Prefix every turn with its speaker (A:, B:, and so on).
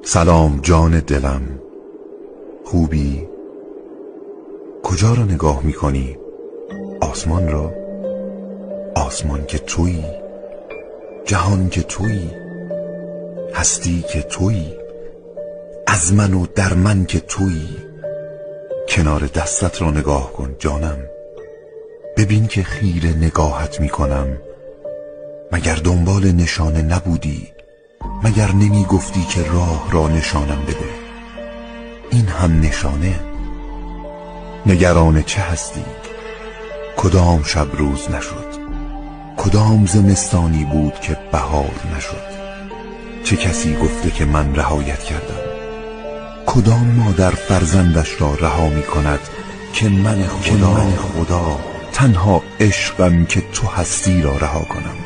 A: سلام جان دلم، خوبی؟ کجا را نگاه می‌کنی؟ آسمان را؟ آسمان که تویی، جهان که تویی، هستی که تویی، از من و در من که تویی. کنار دستت را نگاه کن جانم، ببین که خیره نگاهت می‌کنم. مگر دنبال نشانه نبودی؟ مگر نمی گفتی که راه را نشانم بده؟ این هم نشانه. نگران چه هستی؟ کدام شب روز نشد؟ کدام زمستانی بود که بهار نشد؟ چه کسی گفته که من رهایت کردم؟ کدام مادر فرزندش را رها می کند که من خدا تنها عشقم که تو هستی را رها کنم؟